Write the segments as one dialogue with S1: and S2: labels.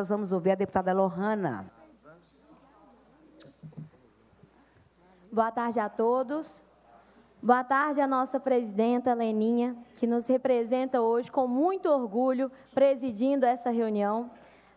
S1: Nós vamos ouvir a deputada Lohana.
S2: Boa tarde a todos. Boa tarde à nossa presidenta Leninha, que nos representa hoje com muito orgulho, presidindo essa reunião.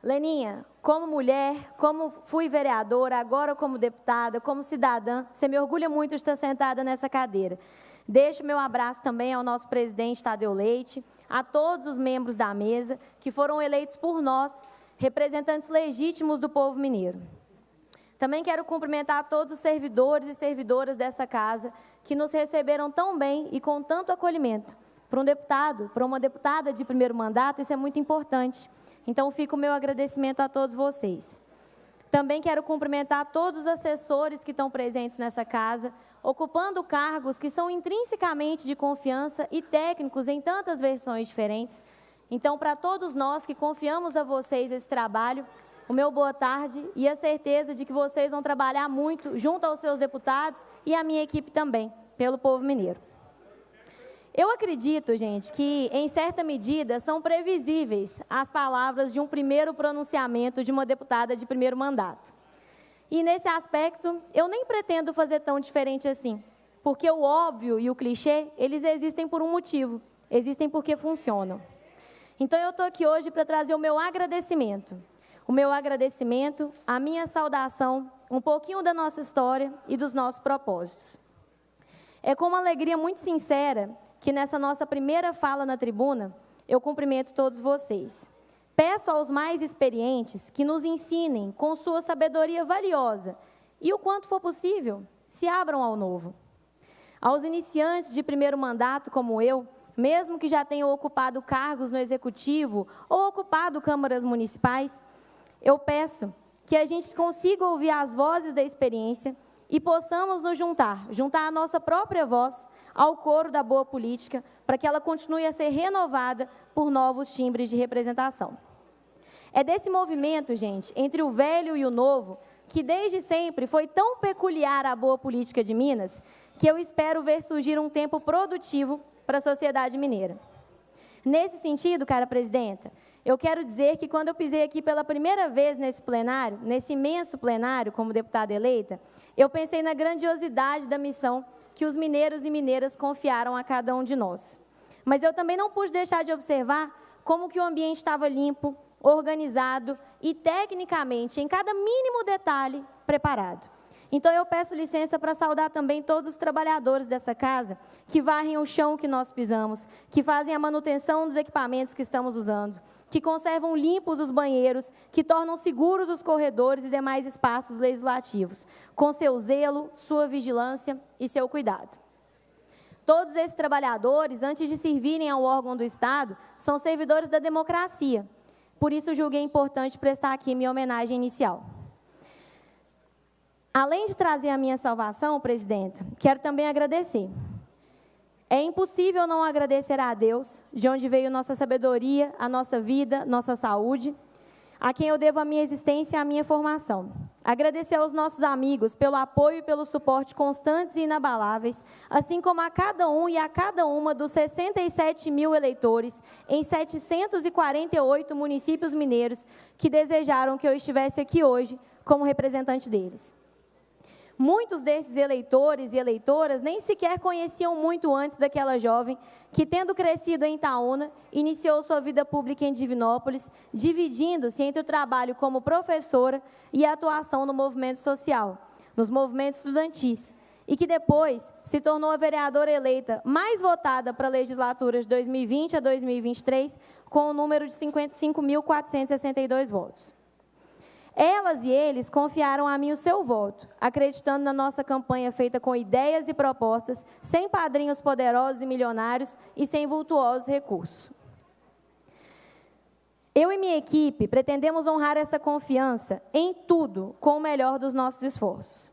S2: Leninha, como mulher, como fui vereadora, agora como deputada, como cidadã, você me orgulha muito de estar sentada nessa cadeira. Deixo meu abraço também ao nosso presidente Tadeu Leite, a todos os membros da mesa que foram eleitos por nós, representantes legítimos do povo mineiro. Também quero cumprimentar todos os servidores e servidoras dessa casa que nos receberam tão bem e com tanto acolhimento. Para um deputado, para uma deputada de primeiro mandato, isso é muito importante. Então, fica o meu agradecimento a todos vocês. Também quero cumprimentar todos os assessores que estão presentes nessa casa, ocupando cargos que são intrinsecamente de confiança e técnicos em tantas versões diferentes. Então, para todos nós que confiamos a vocês esse trabalho, o meu boa tarde e a certeza de que vocês vão trabalhar muito junto aos seus deputados e a minha equipe também, pelo povo mineiro. Eu acredito, gente, que, em certa medida, são previsíveis as palavras de um primeiro pronunciamento de uma deputada de primeiro mandato. E, nesse aspecto, eu nem pretendo fazer tão diferente assim, porque o óbvio e o clichê, eles existem por um motivo, existem porque funcionam. Então, eu estou aqui hoje para trazer o meu agradecimento. O meu agradecimento, a minha saudação, um pouquinho da nossa história e dos nossos propósitos. É com uma alegria muito sincera que nessa nossa primeira fala na tribuna, eu cumprimento todos vocês. Peço aos mais experientes que nos ensinem com sua sabedoria valiosa e, o quanto for possível, se abram ao novo. Aos iniciantes de primeiro mandato como eu, mesmo que já tenham ocupado cargos no Executivo ou ocupado câmaras municipais, eu peço que a gente consiga ouvir as vozes da experiência e possamos nos juntar a nossa própria voz ao coro da boa política, para que ela continue a ser renovada por novos timbres de representação. É desse movimento, gente, entre o velho e o novo, que desde sempre foi tão peculiar à boa política de Minas, que eu espero ver surgir um tempo produtivo para a sociedade mineira. Nesse sentido, cara presidenta, eu quero dizer que quando eu pisei aqui pela primeira vez nesse plenário, nesse imenso plenário como deputada eleita, eu pensei na grandiosidade da missão que os mineiros e mineiras confiaram a cada um de nós. Mas eu também não pude deixar de observar como que o ambiente estava limpo, organizado e, tecnicamente, em cada mínimo detalhe, preparado. Então, eu peço licença para saudar também todos os trabalhadores dessa casa que varrem o chão que nós pisamos, que fazem a manutenção dos equipamentos que estamos usando, que conservam limpos os banheiros, que tornam seguros os corredores e demais espaços legislativos, com seu zelo, sua vigilância e seu cuidado. Todos esses trabalhadores, antes de servirem ao órgão do Estado, são servidores da democracia. Por isso, julguei importante prestar aqui minha homenagem inicial. Além de trazer a minha salvação, presidenta, quero também agradecer. É impossível não agradecer a Deus, de onde veio nossa sabedoria, a nossa vida, nossa saúde, a quem eu devo a minha existência e a minha formação. Agradecer aos nossos amigos pelo apoio e pelo suporte constantes e inabaláveis, assim como a cada um e a cada uma dos 67 mil eleitores em 748 municípios mineiros que desejaram que eu estivesse aqui hoje como representante deles. Muitos desses eleitores e eleitoras nem sequer conheciam muito antes daquela jovem que, tendo crescido em Itaúna, iniciou sua vida pública em Divinópolis, dividindo-se entre o trabalho como professora e a atuação no movimento social, nos movimentos estudantis, e que depois se tornou a vereadora eleita mais votada para a legislatura de 2020 a 2023, com o número de 55.462 votos. Elas e eles confiaram a mim o seu voto, acreditando na nossa campanha feita com ideias e propostas, sem padrinhos poderosos e milionários e sem vultuosos recursos. Eu e minha equipe pretendemos honrar essa confiança em tudo com o melhor dos nossos esforços.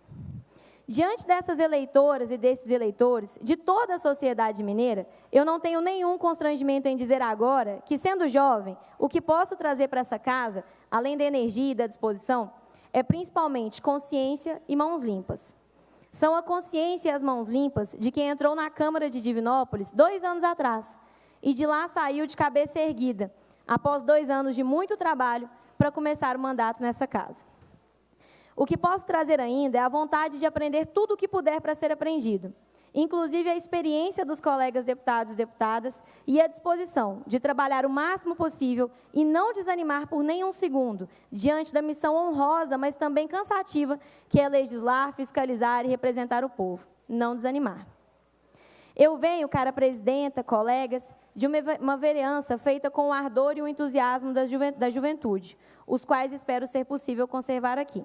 S2: Diante dessas eleitoras e desses eleitores, de toda a sociedade mineira, eu não tenho nenhum constrangimento em dizer agora que, sendo jovem, o que posso trazer para essa casa, além da energia e da disposição, é principalmente consciência e mãos limpas. São a consciência e as mãos limpas de quem entrou na Câmara de Divinópolis 2 anos atrás e de lá saiu de cabeça erguida, após 2 anos de muito trabalho, para começar o mandato nessa casa. O que posso trazer ainda é a vontade de aprender tudo o que puder para ser aprendido, inclusive a experiência dos colegas deputados e deputadas e a disposição de trabalhar o máximo possível e não desanimar por nenhum segundo diante da missão honrosa, mas também cansativa, que é legislar, fiscalizar e representar o povo. Não desanimar. Eu venho, cara presidenta, colegas, de uma vereança feita com o ardor e o entusiasmo da juventude, os quais espero ser possível conservar aqui.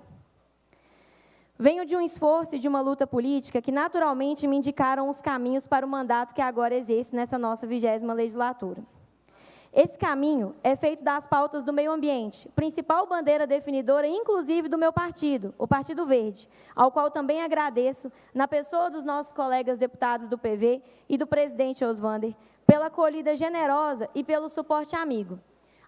S2: Venho de um esforço e de uma luta política que naturalmente me indicaram os caminhos para o mandato que agora exerço nessa nossa 20ª legislatura. Esse caminho é feito das pautas do meio ambiente, principal bandeira definidora, inclusive, do meu partido, o Partido Verde, ao qual também agradeço, na pessoa dos nossos colegas deputados do PV e do presidente Osvander, pela acolhida generosa e pelo suporte amigo.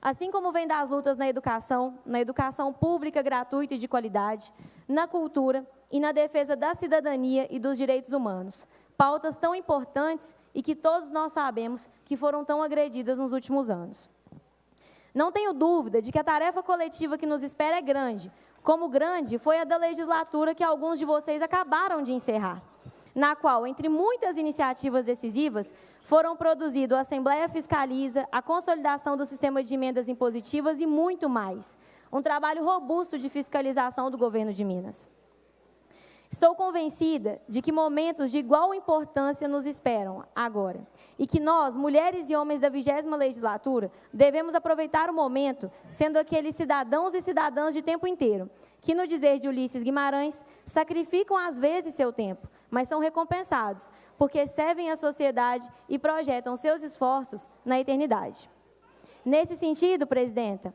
S2: Assim como vem das lutas na educação pública, gratuita e de qualidade, na cultura e na defesa da cidadania e dos direitos humanos. Pautas tão importantes e que todos nós sabemos que foram tão agredidas nos últimos anos. Não tenho dúvida de que a tarefa coletiva que nos espera é grande, como grande foi a da legislatura que alguns de vocês acabaram de encerrar, na qual, entre muitas iniciativas decisivas, foram produzidos a Assembleia Fiscaliza, a consolidação do sistema de emendas impositivas e muito mais. Um trabalho robusto de fiscalização do governo de Minas. Estou convencida de que momentos de igual importância nos esperam agora e que nós, mulheres e homens da 20ª legislatura, devemos aproveitar o momento sendo aqueles cidadãos e cidadãs de tempo inteiro, que, no dizer de Ulisses Guimarães, sacrificam às vezes seu tempo, mas são recompensados, porque servem à sociedade e projetam seus esforços na eternidade. Nesse sentido, presidenta,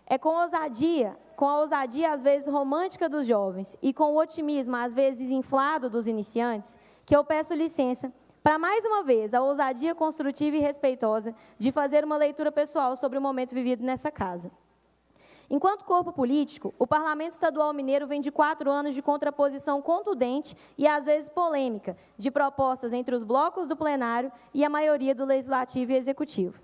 S2: é com a ousadia às vezes romântica dos jovens e com o otimismo às vezes inflado dos iniciantes, que eu peço licença para, mais uma vez, a ousadia construtiva e respeitosa de fazer uma leitura pessoal sobre o momento vivido nessa casa. Enquanto corpo político, o Parlamento Estadual Mineiro vem de 4 anos de contraposição contundente e, às vezes, polêmica, de propostas entre os blocos do plenário e a maioria do Legislativo e Executivo.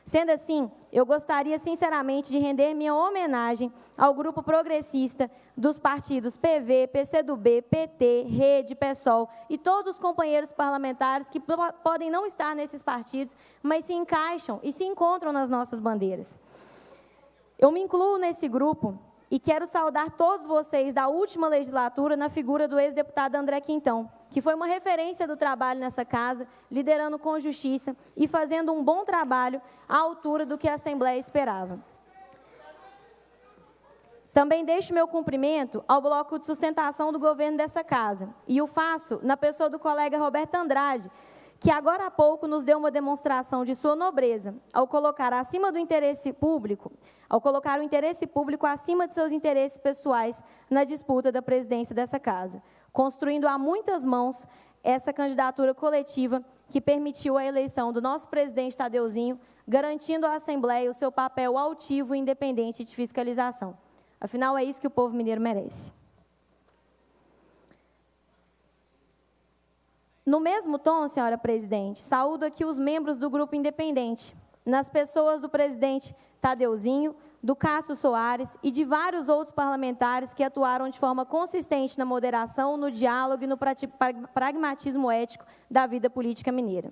S2: Sendo assim, eu gostaria, sinceramente, de render minha homenagem ao grupo progressista dos partidos PV, PCdoB, PT, Rede, PSOL e todos os companheiros parlamentares que podem não estar nesses partidos, mas se encaixam e se encontram nas nossas bandeiras. Eu me incluo nesse grupo e quero saudar todos vocês da última legislatura na figura do ex-deputado André Quintão, que foi uma referência do trabalho nessa casa, liderando com justiça e fazendo um bom trabalho à altura do que a Assembleia esperava. Também deixo meu cumprimento ao bloco de sustentação do governo dessa casa, e o faço na pessoa do colega Roberto Andrade, que agora há pouco nos deu uma demonstração de sua nobreza ao colocar acima do interesse público, ao colocar o interesse público acima de seus interesses pessoais na disputa da presidência dessa casa, construindo a muitas mãos essa candidatura coletiva que permitiu a eleição do nosso presidente Tadeuzinho, garantindo à Assembleia o seu papel altivo e independente de fiscalização. Afinal, é isso que o povo mineiro merece. No mesmo tom, senhora presidente, saúdo aqui os membros do grupo independente, nas pessoas do presidente Tadeuzinho, do Cássio Soares e de vários outros parlamentares que atuaram de forma consistente na moderação, no diálogo e no pragmatismo ético da vida política mineira.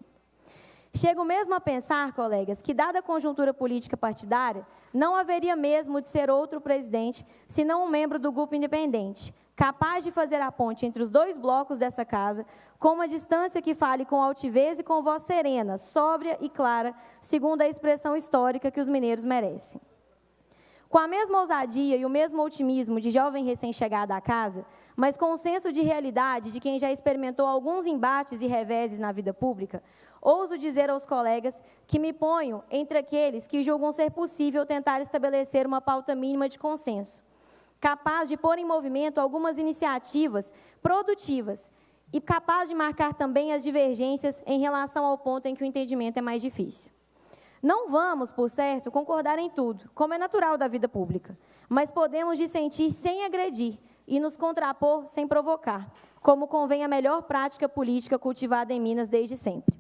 S2: Chego mesmo a pensar, colegas, que, dada a conjuntura política partidária, não haveria mesmo de ser outro presidente, senão um membro do grupo independente, capaz de fazer a ponte entre os dois blocos dessa casa, com uma distância que fale com altivez e com voz serena, sóbria e clara, segundo a expressão histórica que os mineiros merecem. Com a mesma ousadia e o mesmo otimismo de jovem recém-chegada à casa, mas com o senso de realidade de quem já experimentou alguns embates e reveses na vida pública, ouso dizer aos colegas que me ponho entre aqueles que julgam ser possível tentar estabelecer uma pauta mínima de consenso, capaz de pôr em movimento algumas iniciativas produtivas e capaz de marcar também as divergências em relação ao ponto em que o entendimento é mais difícil. Não vamos, por certo, concordar em tudo, como é natural da vida pública, mas podemos dissentir sem agredir e nos contrapor sem provocar, como convém a melhor prática política cultivada em Minas desde sempre.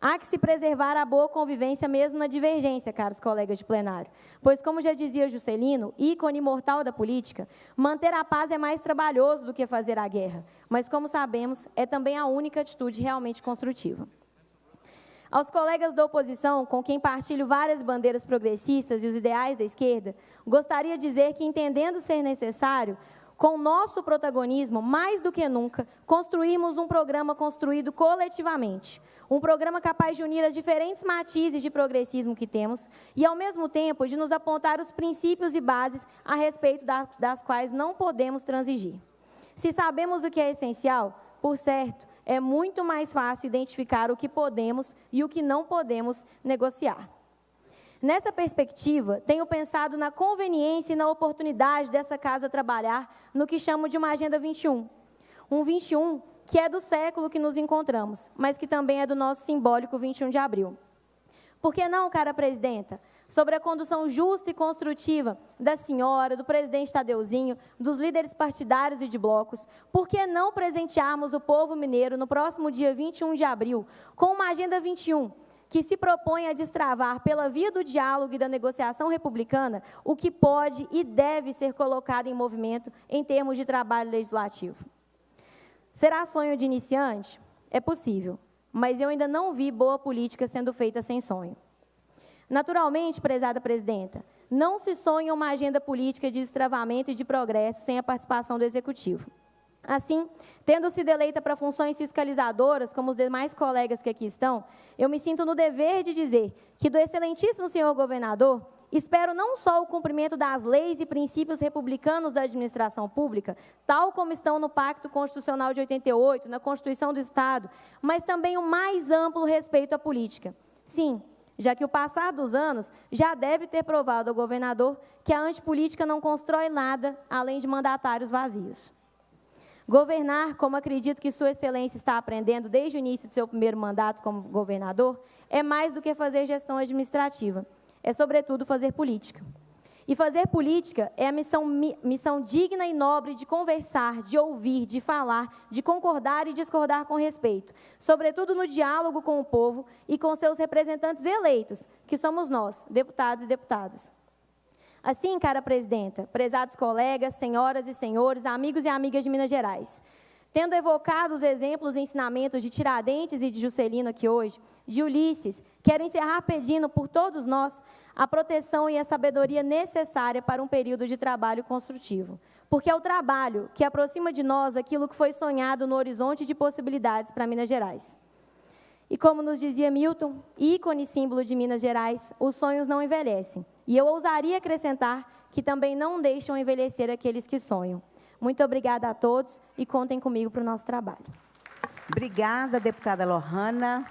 S2: Há que se preservar a boa convivência mesmo na divergência, caros colegas de plenário, pois, como já dizia Juscelino, ícone imortal da política, manter a paz é mais trabalhoso do que fazer a guerra, mas, como sabemos, é também a única atitude realmente construtiva. Aos colegas da oposição, com quem partilho várias bandeiras progressistas e os ideais da esquerda, gostaria de dizer que, entendendo ser necessário, com nosso protagonismo, mais do que nunca, construirmos um programa construído coletivamente, um programa capaz de unir as diferentes matizes de progressismo que temos e, ao mesmo tempo, de nos apontar os princípios e bases a respeito das quais não podemos transigir. Se sabemos o que é essencial, por certo, é muito mais fácil identificar o que podemos e o que não podemos negociar. Nessa perspectiva, tenho pensado na conveniência e na oportunidade dessa casa trabalhar no que chamo de uma Agenda 21. Um 21 que é do século que nos encontramos, mas que também é do nosso simbólico 21 de abril. Por que não, cara presidenta? Sobre a condução justa e construtiva da senhora, do presidente Tadeuzinho, dos líderes partidários e de blocos, por que não presentearmos o povo mineiro no próximo dia 21 de abril com uma Agenda 21, que se propõe a destravar, pela via do diálogo e da negociação republicana, o que pode e deve ser colocado em movimento em termos de trabalho legislativo. Será sonho de iniciante? É possível, mas eu ainda não vi boa política sendo feita sem sonho. Naturalmente, prezada presidenta, não se sonha uma agenda política de destravamento e de progresso sem a participação do Executivo. Assim, tendo sido eleita para funções fiscalizadoras, como os demais colegas que aqui estão, eu me sinto no dever de dizer que, do excelentíssimo senhor governador, espero não só o cumprimento das leis e princípios republicanos da administração pública, tal como estão no Pacto Constitucional de 88, na Constituição do Estado, mas também o mais amplo respeito à política. Sim, já que o passar dos anos já deve ter provado ao governador que a antipolítica não constrói nada além de mandatários vazios. Governar, como acredito que Sua Excelência está aprendendo desde o início de seu primeiro mandato como governador, é mais do que fazer gestão administrativa, é, sobretudo, fazer política. E fazer política é a missão digna e nobre de conversar, de ouvir, de falar, de concordar e discordar com respeito, sobretudo no diálogo com o povo e com seus representantes eleitos, que somos nós, deputados e deputadas. Assim, cara presidenta, prezados colegas, senhoras e senhores, amigos e amigas de Minas Gerais, tendo evocado os exemplos e ensinamentos de Tiradentes e de Juscelino aqui hoje, de Ulisses, quero encerrar pedindo por todos nós a proteção e a sabedoria necessária para um período de trabalho construtivo, porque é o trabalho que aproxima de nós aquilo que foi sonhado no horizonte de possibilidades para Minas Gerais. E como nos dizia Milton, ícone e símbolo de Minas Gerais, os sonhos não envelhecem. E eu ousaria acrescentar que também não deixam envelhecer aqueles que sonham. Muito obrigada a todos e contem comigo para o nosso trabalho.
S1: Obrigada, deputada Lohana.